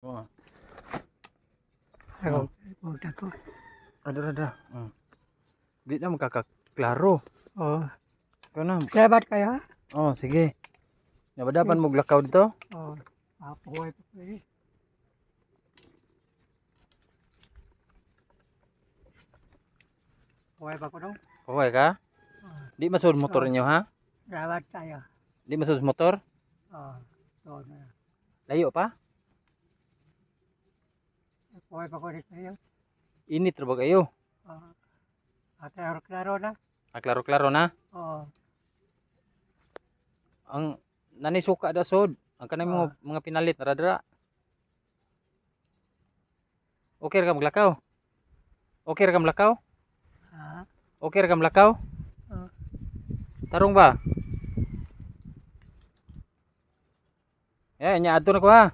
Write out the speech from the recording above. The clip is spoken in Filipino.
Oh, Ako, ko. ada. Di na magkakaklaro. Oh, Ikaw na. salamat kayo. Oh, sige. Nabadapan mo glakaw dito? Oh, papuhay pa ko eh. Puhay pa ko no? Okay ka? Oh, Di masud motor ninyo ha? salamat kayo. Di masud motor? Oh, doon na. Layo pa? Puhay pa ko dito kayo. Init ra ba kayo? Oh, klaro na. Klaro-klaro na. Oh, Ang nanisuka da sod. Ang kanang mga pinalit dara. Okay ra ka maglakaw? Okay ra ka maglakaw? ha? Okay ra ka maglakaw? Oh, Tarong ba? Nya adto na ko ha.